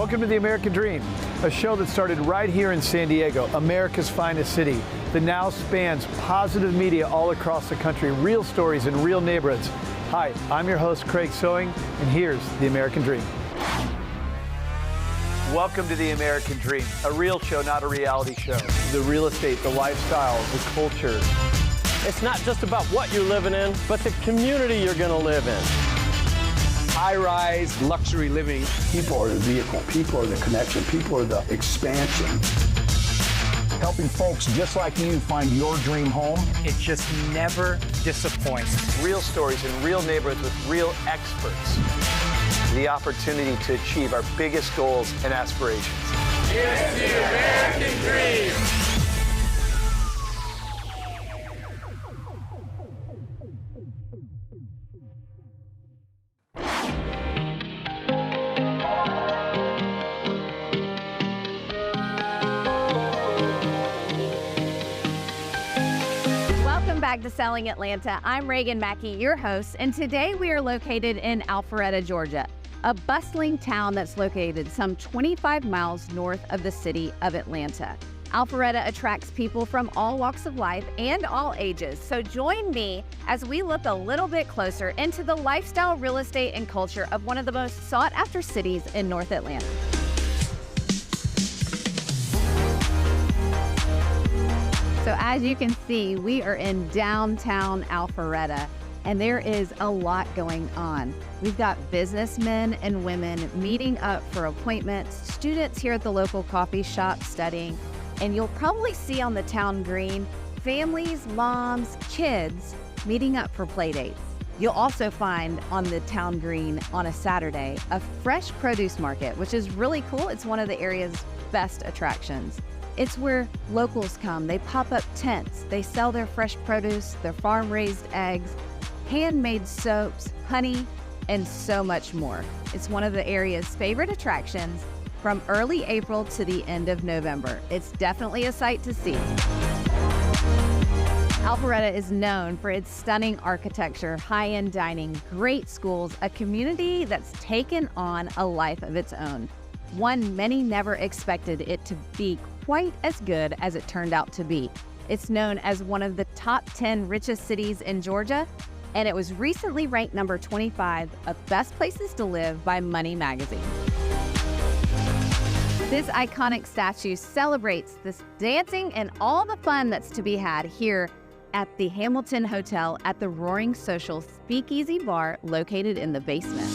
Welcome to The American Dream, a show that started right here in San Diego, America's finest city, that now spans positive media all across the country, real stories in real neighborhoods. Hi, I'm your host, Craig Sewing, and here's The American Dream. Welcome to The American Dream, a real show, not a reality show. The real estate, the lifestyle, the culture. It's not just about what you're living in, but the community you're going to live in. High-rise luxury living. People are the vehicle, people are the connection, people are the expansion. Helping folks just like you find your dream home. It just never disappoints. Real stories in real neighborhoods with real experts. The opportunity to achieve our biggest goals and aspirations. It's the American Dream! Back to Selling Atlanta. I'm Regan, Maki, your host, and today we are located in Alpharetta, Georgia, a bustling town that's located some 25 miles north of the city of Atlanta. Alpharetta attracts people from all walks of life and all ages, so join me as we look a little bit closer into the lifestyle, real estate, and culture of one of the most sought-after cities in North Atlanta. So as you can see, we are in downtown Alpharetta, and there is a lot going on. We've got businessmen and women meeting up for appointments, students here at the local coffee shop studying, and you'll probably see on the town green, families, moms, kids meeting up for play dates. You'll also find on the town green on a Saturday, a fresh produce market, which is really cool. It's one of the area's best attractions. It's where locals come. They pop up tents. They sell their fresh produce, their farm-raised eggs, handmade soaps, honey, and so much more. It's one of the area's favorite attractions from early April to the end of November. It's definitely a sight to see. Alpharetta is known for its stunning architecture, high-end dining, great schools, a community that's taken on a life of its own. One many never expected it to be quite as good as it turned out to be. It's known as one of the top 10 richest cities in Georgia, and it was recently ranked number 25 of best places to live by Money magazine. This iconic statue celebrates this dancing and all the fun that's to be had here at the Hamilton Hotel at the Roaring Social Speakeasy Bar located in the basement.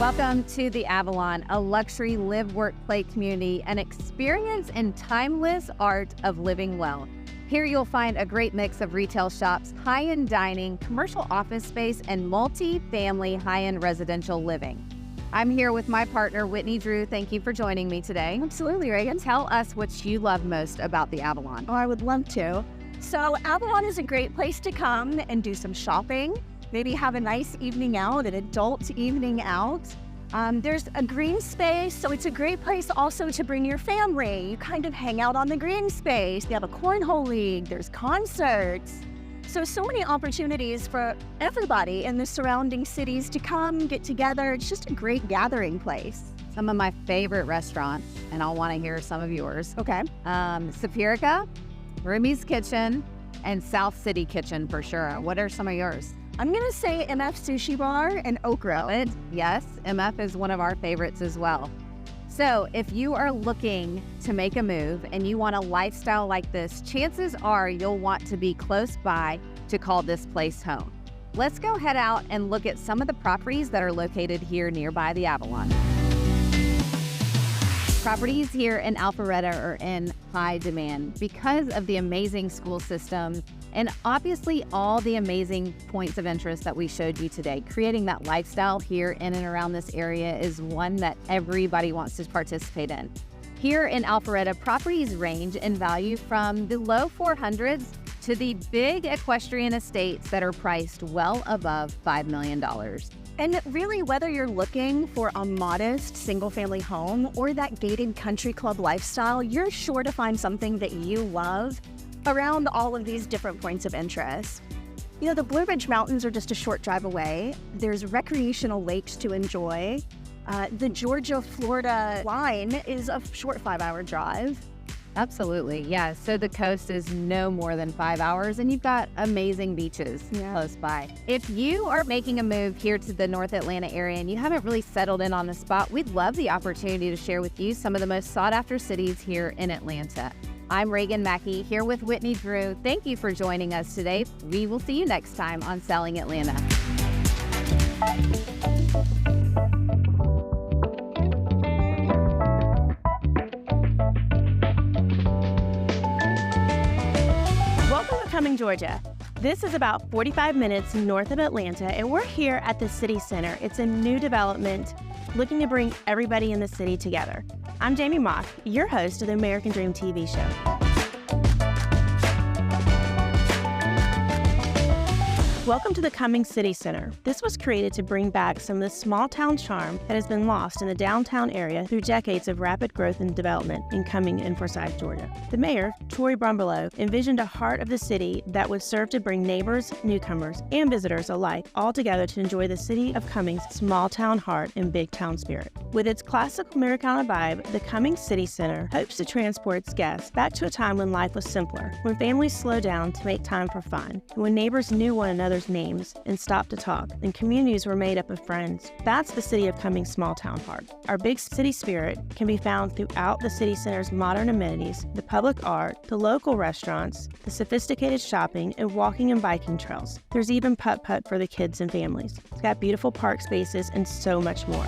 Welcome to the Avalon, a luxury live, work, play community, an experience in timeless art of living well. Here you'll find a great mix of retail shops, high-end dining, commercial office space, and multi-family high-end residential living. I'm here with my partner, Whitney Drew. Thank you for joining me today. Absolutely, Regan. Tell us what you love most about the Avalon. Oh, I would love to. So Avalon is a great place to come and do some shopping. Maybe have a nice evening out, an adult evening out. There's a green space, so it's a great place also to bring your family. You kind of hang out on the green space. They have a cornhole league, there's concerts. So many opportunities for everybody in the surrounding cities to come, get together. It's just a great gathering place. Some of my favorite restaurants, and I'll want to hear some of yours. Okay. Sapirica, Rumi's Kitchen, and South City Kitchen for sure. What are some of yours? I'm going to say MF Sushi Bar and Oak Grill. Yes, MF is one of our favorites as well. So if you are looking to make a move and you want a lifestyle like this, chances are you'll want to be close by to call this place home. Let's go head out and look at some of the properties that are located here nearby the Avalon. Properties here in Alpharetta are in high demand because of the amazing school system and obviously all the amazing points of interest that we showed you today. Creating that lifestyle here in and around this area is one that everybody wants to participate in. Here in Alpharetta, properties range in value from the low 400s to the big equestrian estates that are priced well above $5 million. And really, whether you're looking for a modest single-family home or that gated country club lifestyle, you're sure to find something that you love around all of these different points of interest. You know, the Blue Ridge Mountains are just a short drive away. There's recreational lakes to enjoy. The Georgia-Florida line is a short 5-hour drive. Absolutely, yeah. So the coast is no more than 5 hours, and you've got amazing beaches close by. If you are making a move here to the North Atlanta area and you haven't really settled in on a spot, we'd love the opportunity to share with you some of the most sought-after cities here in Atlanta. I'm Regan Maki, here with Whitney Drew. Thank you for joining us today. We will see you next time on Selling Atlanta. Coming Georgia. This is about 45 minutes north of Atlanta, and we're here at the city center. It's a new development looking to bring everybody in the city together. I'm Jamie Mock, your host of the American Dream TV show. Welcome to the Cumming City Center. This was created to bring back some of the small town charm that has been lost in the downtown area through decades of rapid growth and development in Cumming and Forsyth, Georgia. The mayor, Troy Brumbelow, envisioned a heart of the city that would serve to bring neighbors, newcomers, and visitors alike all together to enjoy the city of Cumming's small town heart and big town spirit. With its classic Americana vibe, the Cumming City Center hopes to transport its guests back to a time when life was simpler, when families slowed down to make time for fun, and when neighbors knew one another's names and stopped to talk, and communities were made up of friends. That's the city of Cumming's small town heart. Our big city spirit can be found throughout the city center's modern amenities, the public art, the local restaurants, the sophisticated shopping, and walking and biking trails. There's even putt-putt for the kids and families. It's got beautiful park spaces and so much more.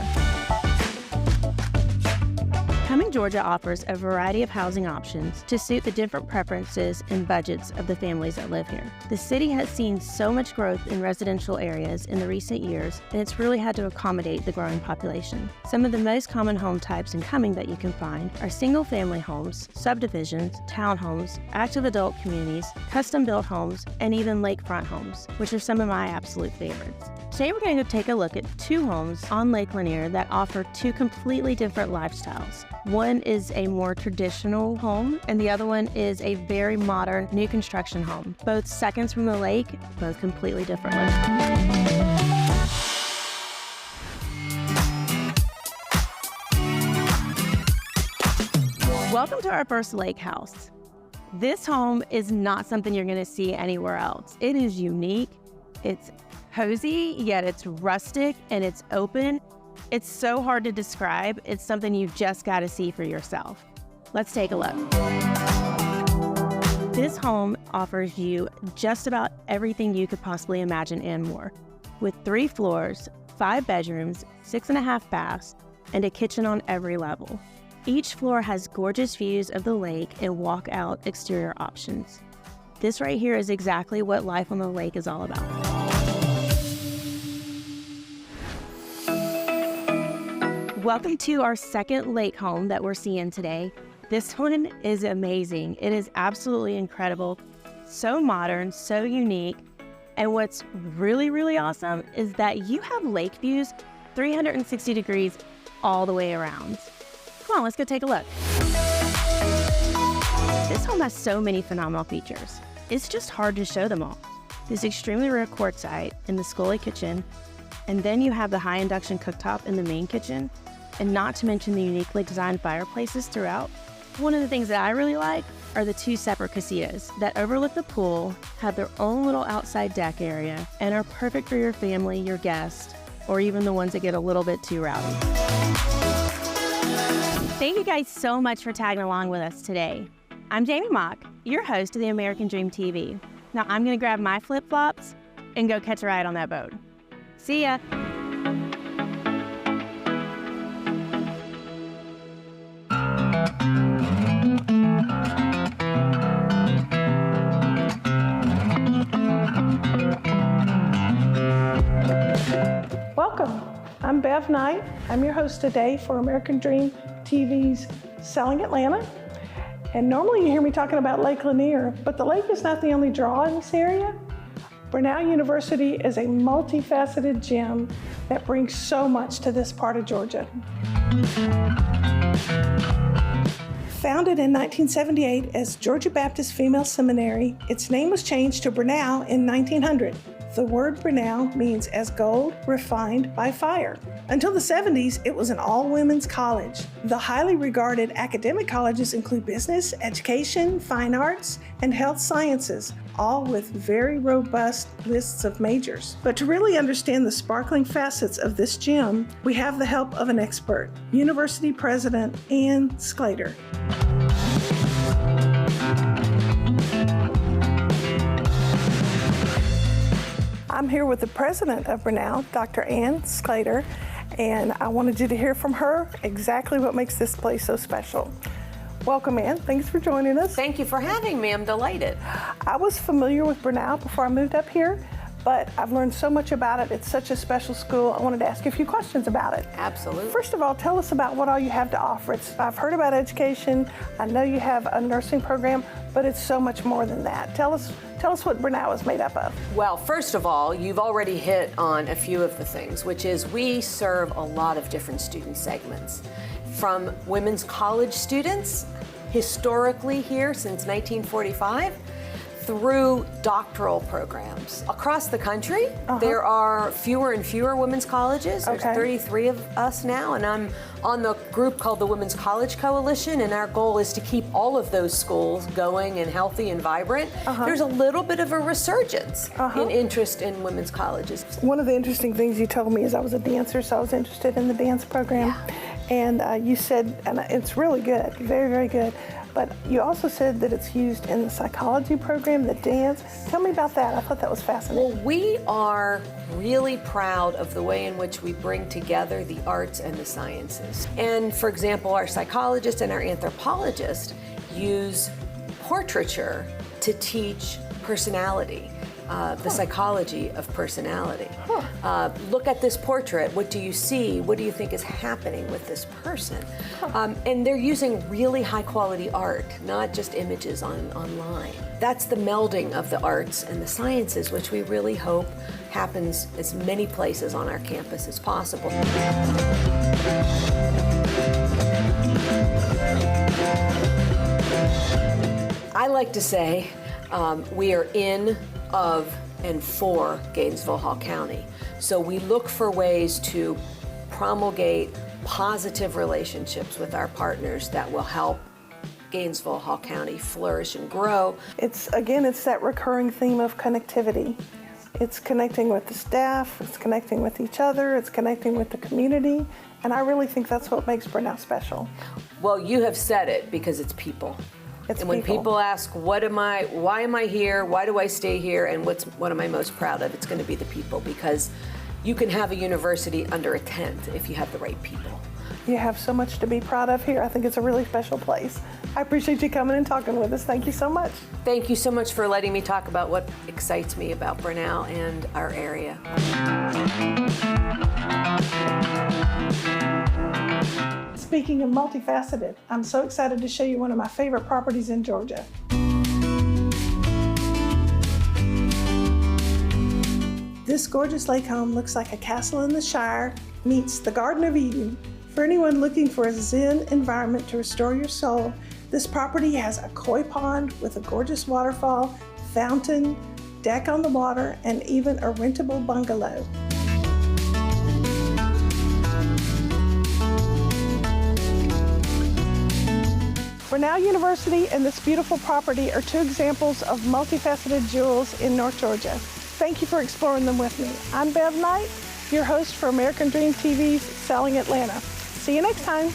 Cumming, Georgia offers a variety of housing options to suit the different preferences and budgets of the families that live here. The city has seen so much growth in residential areas in the recent years, and it's really had to accommodate the growing population. Some of the most common home types in Cumming that you can find are single-family homes, subdivisions, townhomes, active adult communities, custom-built homes, and even lakefront homes, which are some of my absolute favorites. Today we're going to go take a look at two homes on Lake Lanier that offer two completely different lifestyles. One is a more traditional home, and the other one is a very modern new construction home. Both seconds from the lake, both completely different. Welcome to our first lake house. This home is not something you're going to see anywhere else. It is unique, it's cozy, yet it's rustic and it's open. It's so hard to describe. It's something you've just got to see for yourself. Let's take a look. This home offers you just about everything you could possibly imagine and more. With 3 floors, 5 bedrooms, 6.5 baths, and a kitchen on every level. Each floor has gorgeous views of the lake and walk-out exterior options. This right here is exactly what life on the lake is all about. Welcome to our second lake home that we're seeing today. This one is amazing. It is absolutely incredible. So modern, so unique. And what's really, really awesome is that you have lake views 360 degrees all the way around. Come on, let's go take a look. This home has so many phenomenal features. It's just hard to show them all. This extremely rare quartzite in the Scully kitchen, and then you have the high induction cooktop in the main kitchen, and not to mention the uniquely designed fireplaces throughout. One of the things that I really like are the 2 separate casitas that overlook the pool, have their own little outside deck area, and are perfect for your family, your guests, or even the ones that get a little bit too rowdy. Thank you guys so much for tagging along with us today. I'm Jamie Mock, your host of the American Dream TV. Now I'm gonna grab my flip-flops and go catch a ride on that boat. See ya. Welcome. I'm Bev Knight. I'm your host today for American Dream TV's Selling Atlanta. And normally you hear me talking about Lake Lanier, but the lake is not the only draw in this area. Brenau University is a multifaceted gem that brings so much to this part of Georgia. Founded in 1978 as Georgia Baptist Female Seminary, its name was changed to Brenau in 1900. The word Brenau means as gold refined by fire. Until the 70s, it was an all-women's college. The highly regarded academic colleges include business, education, fine arts, and health sciences, all with very robust lists of majors. But to really understand the sparkling facets of this gym, we have the help of an expert, University President Ann Sclater. I'm here with the president of Brenau, Dr. Ann Sclater, and I wanted you to hear from her exactly what makes this place so special. Welcome, Ann. Thanks for joining us. Thank you for having me. I'm delighted. I was familiar with Brenau before I moved up here, but I've learned so much about it. It's such a special school. I wanted to ask you a few questions about it. Absolutely. First of all, tell us about what all you have to offer. I've heard about education. I know you have a nursing program, but it's so much more than that. Tell us what Brenau is made up of. Well, first of all, you've already hit on a few of the things, which is we serve a lot of different student segments. From women's college students, historically here since 1945, through doctoral programs. Across the country, there are fewer and fewer women's colleges. There's 33 of us now, and I'm on the group called the Women's College Coalition, and our goal is to keep all of those schools going and healthy and vibrant. There's a little bit of a resurgence in interest in women's colleges. One of the interesting things you told me is I was a dancer, so I was interested in the dance program. And you said, and it's really good, very, very good, but you also said that it's used in the psychology program, the dance. Tell me about that. I thought that was fascinating. Well, we are really proud of the way in which we bring together the arts and the sciences. And for example, our psychologist and our anthropologist use portraiture to teach personality. The psychology of personality. Look at this portrait. What do you see? What do you think is happening with this person? And they're using really high quality art, not just images online. That's the melding of the arts and the sciences, which we really hope happens as many places on our campus as possible. I like to say we are in, of, and for Gainesville-Hall County. So we look for ways to promulgate positive relationships with our partners that will help Gainesville-Hall County flourish and grow. It's that recurring theme of connectivity. It's connecting with the staff, it's connecting with each other, it's connecting with the community, and I really think that's what makes Brenau special. Well, you have said it, because it's people. And when people ask, why am I here, why do I stay here, and what am I most proud of, it's going to be the people, because you can have a university under a tent if you have the right people. You have so much to be proud of here. I think it's a really special place. I appreciate you coming and talking with us. Thank you so much. Thank you so much for letting me talk about what excites me about Brenau and our area. Speaking of multifaceted, I'm so excited to show you one of my favorite properties in Georgia. This gorgeous lake home looks like a castle in the Shire meets the Garden of Eden. For anyone looking for a zen environment to restore your soul, this property has a koi pond with a gorgeous waterfall, fountain, deck on the water, and even a rentable bungalow. Brenau University and this beautiful property are two examples of multifaceted jewels in North Georgia. Thank you for exploring them with me. I'm Bev Knight, your host for American Dream TV's Selling Atlanta. See you next time.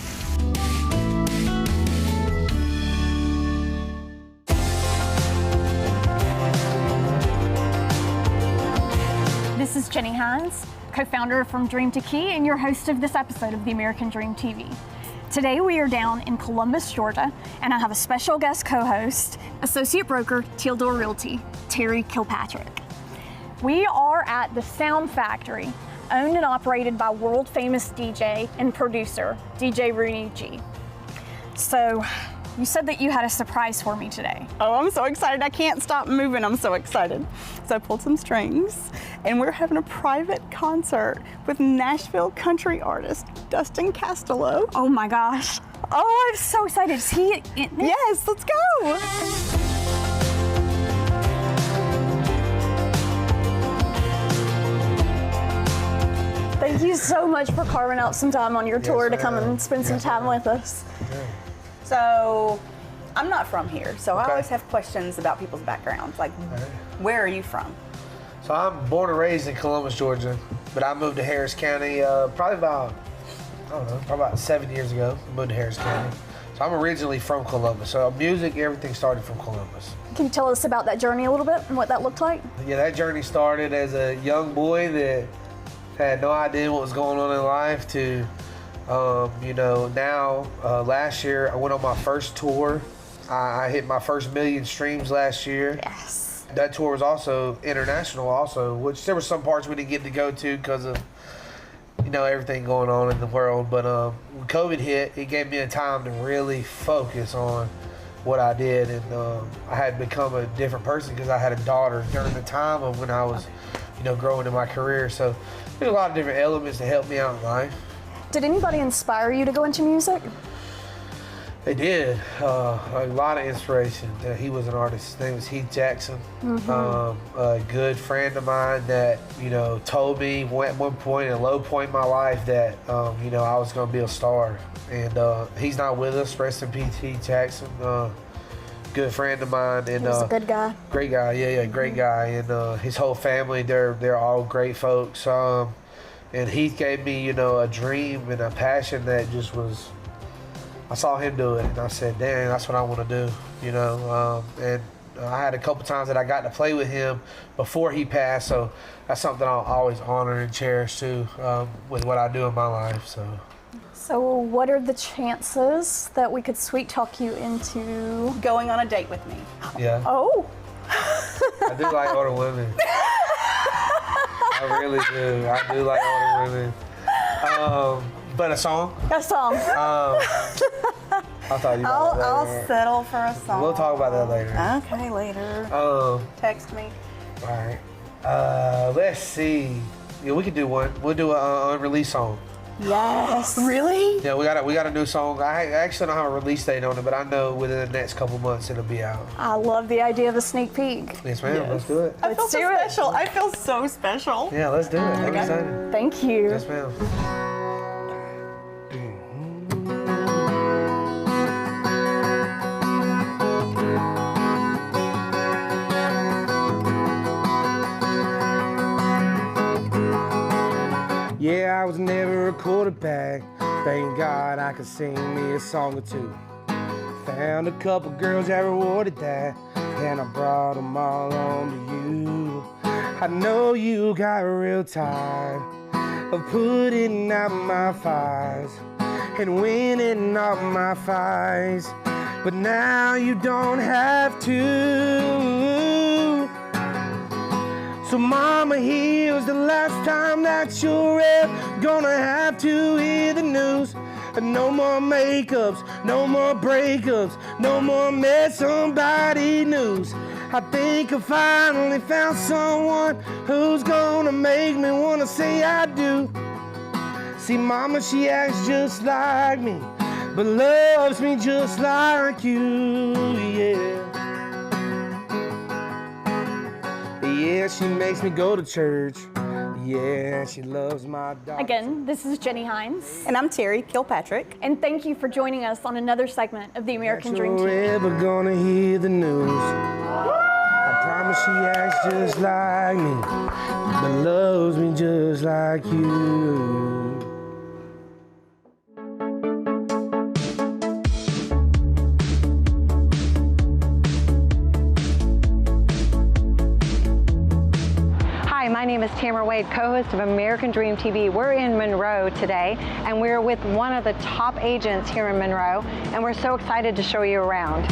This is Jenny Heins, co-founder from Dream to Key and your host of this episode of the American Dream TV. Today we are down in Columbus, Georgia, and I have a special guest co-host, associate broker, Teal Realty, Terri Kilpatrick. We are at the Sound Factory, owned and operated by world famous DJ and producer, DJ Rooney G. So, you said that you had a surprise for me today. Oh, I'm so excited. I can't stop moving. I'm so excited. So I pulled some strings and we're having a private concert with Nashville country artist, Dustin Castello. Oh my gosh. Oh, I'm so excited. Is he in there? Yes, let's go. Thank you so much for carving out some time on your tour to come and spend some time with us. So, I'm not from here, so I always have questions about people's backgrounds. Like, where are you from? So I'm born and raised in Columbus, Georgia, but I moved to Harris County probably about 7 years ago. I moved to Harris County. So I'm originally from Columbus. So music, everything started from Columbus. Can you tell us about that journey a little bit and what that looked like? Yeah, that journey started as a young boy that had no idea what was going on in life to, now last year I went on my first tour. I hit my first 1 million streams last year. Yes. That tour was also international which there were some parts we didn't get to go to because of, everything going on in the world. But when COVID hit, it gave me a time to really focus on what I did. And I had become a different person because I had a daughter during the time of when I was, growing in my career. So there's a lot of different elements to help me out in life. Did anybody inspire you to go into music? They did. A lot of inspiration. He was an artist. His name was Heath Jackson. A good friend of mine that, told me at one point, a low point in my life, that, I was going to be a star. And he's not with us. Rest in peace, Heath Jackson. Good friend of mine. And, he was a good guy. Great guy. Yeah, great guy. And his whole family, they're all great folks. And Heath gave me, a dream and a passion that just was. I saw him do it, and I said, "Dang, that's what I want to do," And I had a couple times that I got to play with him before he passed, so that's something I'll always honor and cherish too, with what I do in my life. So, what are the chances that we could sweet talk you into going on a date with me? Yeah. Oh. I do like older women. I really do. I do like older women. But a song? A song. I'll talk to you about that later. I'll settle for a song. We'll talk about that later. Okay, later. Text me. All right. Let's see. Yeah, we could do one. We'll do an unreleased song. Yes. Really? Yeah, we got a new song. I actually don't have a release date on it, but I know within the next couple months it'll be out. I love the idea of a sneak peek. Yes, ma'am. Yes. Let's do it. I feel so special. I feel so special. Yeah, let's do it. I'm excited. Thank you. Yes, ma'am. Yeah, I was never a quarterback. Thank God I could sing me a song or two. Found a couple girls that rewarded that, and I brought them all on to you. I know you got real tired of putting out my fires and winning all my fights, but now you don't have to. So mama, here's the last time that you're ever gonna have to hear the news. No more makeups, no more breakups, no more met somebody news. I think I finally found someone who's gonna make me wanna say I do. See, mama, she acts just like me, but loves me just like you, yeah. Yeah, she makes me go to church. Yeah, she loves my dog. Again, this is Jenny Heins. And I'm Terri Kilpatrick. And thank you for joining us on another segment of the American Dream You're TV. ever gonna hear the news. I promise she acts just like me, but loves me just like you. My name is Tamra Wade, co-host of American Dream TV. We're in Monroe today, and we're with one of the top agents here in Monroe, and we're so excited to show you around.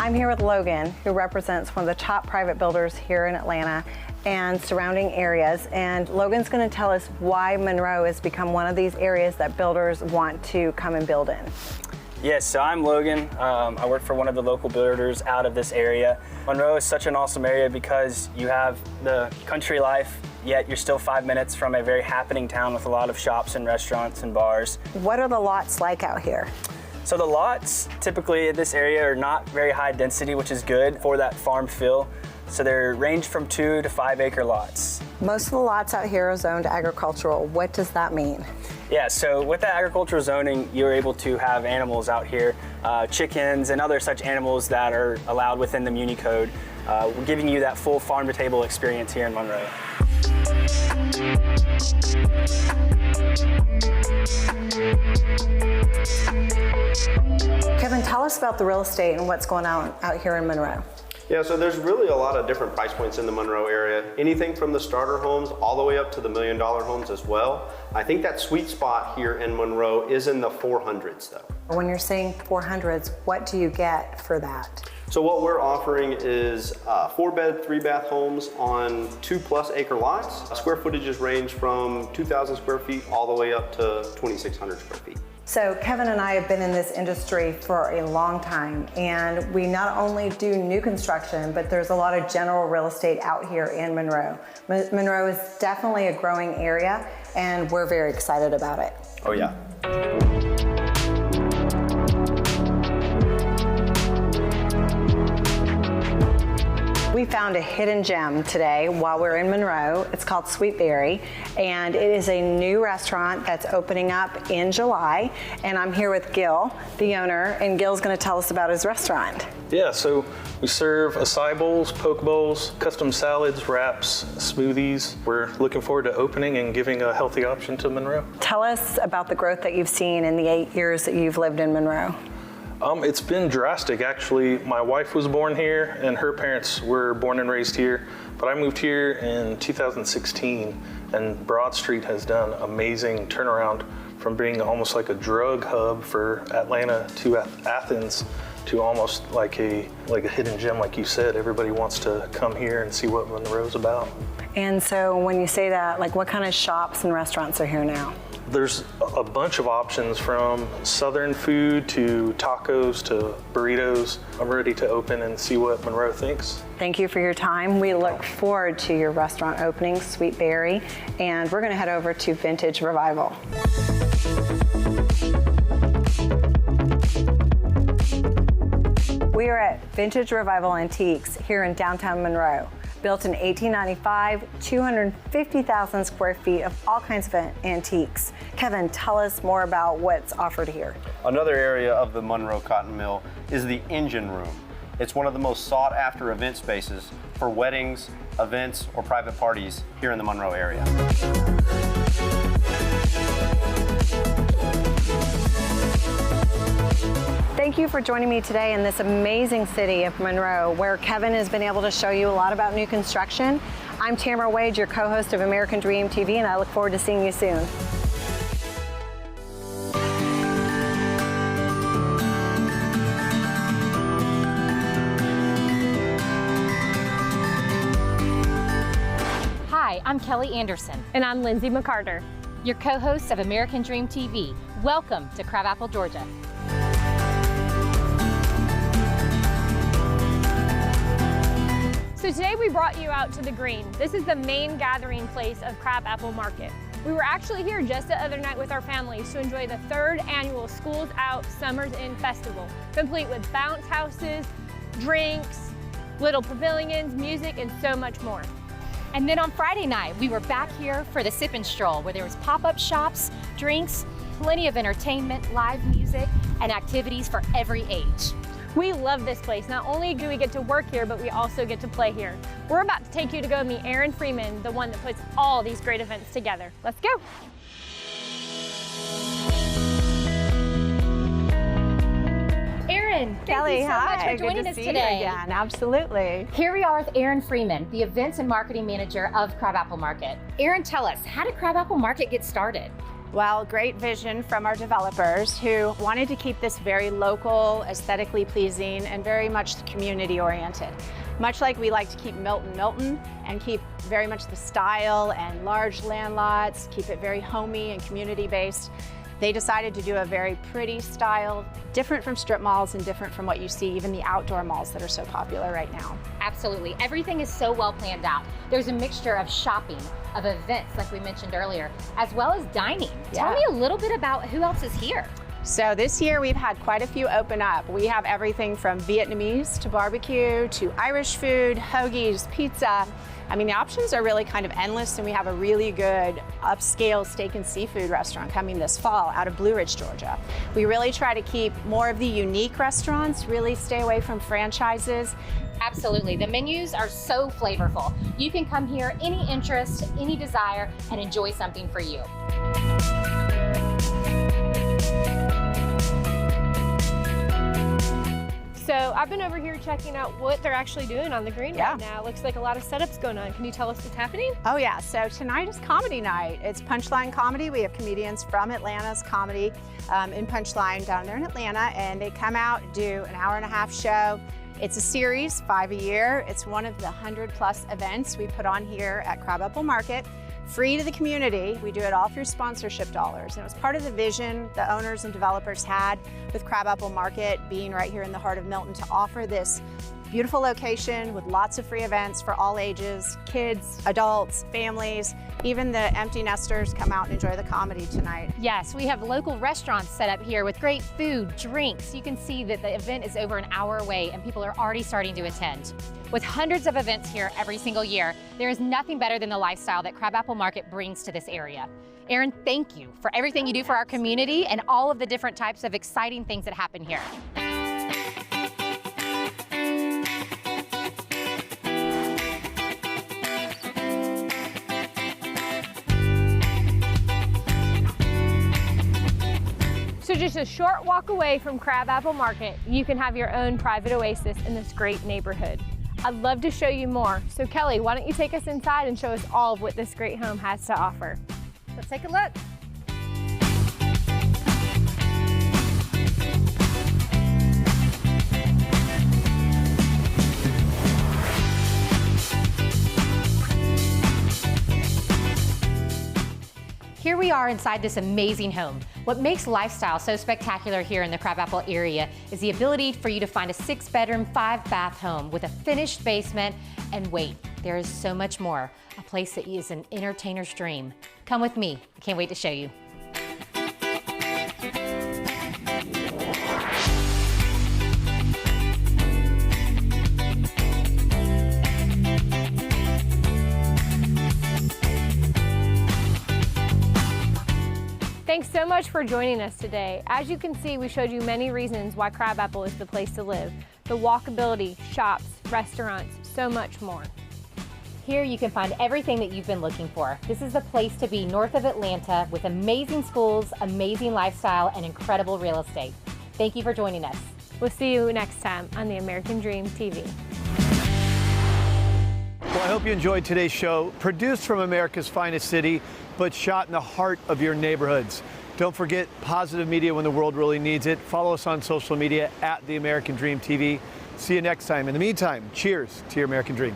I'm here with Logan, who represents one of the top private builders here in Atlanta and surrounding areas. And Logan's going to tell us why Monroe has become one of these areas that builders want to come and build in. Yes, so I'm Logan. I work for one of the local builders out of this area. Monroe is such an awesome area because you have the country life, yet you're still 5 minutes from a very happening town with a lot of shops and restaurants and bars. What are the lots like out here? So the lots typically in this area are not very high density, which is good for that farm feel. So they're range from 2 to 5 acre lots. Most of the lots out here are zoned agricultural. What does that mean? Yeah, so with the agricultural zoning, you're able to have animals out here, chickens and other such animals that are allowed within the Muni Code, giving you that full farm-to-table experience here in Monroe. Kevin, tell us about the real estate and what's going on out here in Monroe. Yeah, so there's really a lot of different price points in the Monroe area. Anything from the starter homes all the way up to the $1 million homes as well. I think that sweet spot here in Monroe is in the 400s though. When you're saying 400s, what do you get for that? So what we're offering is 4-bed, 3-bath homes on 2+ acre lots. Square footages range from 2,000 square feet all the way up to 2,600 square feet. So Kevin and I have been in this industry for a long time, and we not only do new construction, but there's a lot of general real estate out here in Monroe. Monroe is definitely a growing area, and we're very excited about it. Oh yeah. We found a hidden gem today while we're in Monroe. It's called Sweet Berry, and it is a new restaurant that's opening up in July. And I'm here with Gil, the owner, and Gil's gonna tell us about his restaurant. Yeah, so we serve acai bowls, poke bowls, custom salads, wraps, smoothies. We're looking forward to opening and giving a healthy option to Monroe. Tell us about the growth that you've seen in the 8 years that you've lived in Monroe. It's been drastic, actually. My wife was born here and her parents were born and raised here, but I moved here in 2016, and Broad Street has done amazing turnaround from being almost like a drug hub for Atlanta to Athens to almost like a hidden gem, like you said. Everybody wants to come here and see what Monroe's about. And so when you say that, like what kind of shops and restaurants are here now? There's a bunch of options from Southern food to tacos to burritos. I'm ready to open and see what Monroe thinks. Thank you for your time. We look forward to your restaurant opening, Sweet Berry, and we're gonna head over to Vintage Revival. We are at Vintage Revival Antiques here in downtown Monroe. Built in 1895, 250,000 square feet of all kinds of antiques. Kevin, tell us more about what's offered here. Another area of the Monroe Cotton Mill is the engine room. It's one of the most sought after event spaces for weddings, events, or private parties here in the Monroe area. Thank you for joining me today in this amazing city of Monroe, where Kevin has been able to show you a lot about new construction. I'm Tamra Wade, your co-host of American Dream TV, and I look forward to seeing you soon. Hi, I'm Kelly Anderson. And I'm Lynnsey Mccarter, your co-hosts of American Dream TV. Welcome to Crabapple, Georgia. So today we brought you out to the Green. This is the main gathering place of Crabapple Market. We were actually here just the other night with our families to enjoy the 3rd annual Schools Out Summers In Festival, complete with bounce houses, drinks, little pavilions, music, and so much more. And then on Friday night, we were back here for the Sip and Stroll, where there was pop-up shops, drinks, plenty of entertainment, live music, and activities for every age. We love this place. Not only do we get to work here, but we also get to play here. We're about to take you to go meet Aaron Freeman, the one that puts all these great events together. Let's go. Aaron, Kelly, thank you so much hi. for joining Good to us see today. You again. Absolutely. Here we are with Aaron Freeman, the events and marketing manager of Crabapple Market. Aaron, tell us, how did Crabapple Market get started? Well, great vision from our developers who wanted to keep this very local, aesthetically pleasing, and very much community oriented. Much like we like to keep Milton and keep very much the style and large land lots, keep it very homey and community based. They decided to do a very pretty style, different from strip malls and different from what you see even the outdoor malls that are so popular right now. Absolutely. Everything is so well planned out. There's a mixture of shopping, of events, like we mentioned earlier, as well as dining. Yeah. Tell me a little bit about who else is here. So this year we've had quite a few open up. We have everything from Vietnamese to barbecue to Irish food, hoagies, pizza. I mean, the options are really kind of endless, and we have a really good upscale steak and seafood restaurant coming this fall out of Blue Ridge, Georgia. We really try to keep more of the unique restaurants, really stay away from franchises. Absolutely. The menus are so flavorful. You can come here, any interest, any desire, and enjoy something for you. So I've been over here checking out what they're actually doing on the green right now. Looks like a lot of setups going on. Can you tell us what's happening? Oh yeah, so tonight is comedy night. It's Punchline Comedy. We have comedians from Atlanta's Comedy in Punchline down there in Atlanta, and they come out, do an hour-and-a-half show. It's a series, 5 a year. It's one of the 100+ events we put on here at Crabapple Market. Free to the community. We do it all through sponsorship dollars. And it was part of the vision the owners and developers had with Crabapple Market being right here in the heart of Milton to offer this beautiful location with lots of free events for all ages, kids, adults, families, even the empty nesters come out and enjoy the comedy tonight. Yes, we have local restaurants set up here with great food, drinks. You can see that the event is over an hour away and people are already starting to attend. With hundreds of events here every single year, there is nothing better than the lifestyle that Crabapple Market brings to this area. Erin, thank you for everything you do for our community and all of the different types of exciting things that happen here. So just a short walk away from Crabapple Market, you can have your own private oasis in this great neighborhood. I'd love to show you more. So Kelly, why don't you take us inside and show us all of what this great home has to offer. Let's take a look. Here we are inside this amazing home. What makes lifestyle so spectacular here in the Crabapple area is the ability for you to find a 6-bedroom, 5-bath home with a finished basement. And wait, there is so much more. A place that is an entertainer's dream. Come with me. I can't wait to show you. Thanks so much for joining us today. As you can see, we showed you many reasons why Crabapple is the place to live. The walkability, shops, restaurants, so much more. Here you can find everything that you've been looking for. This is the place to be north of Atlanta with amazing schools, amazing lifestyle, and incredible real estate. Thank you for joining us. We'll see you next time on the American Dream TV. Well, I hope you enjoyed today's show, produced from America's finest city, but shot in the heart of your neighborhoods. Don't forget positive media when the world really needs it. Follow us on social media at the American Dream TV. See you next time. In the meantime, cheers to your American Dream.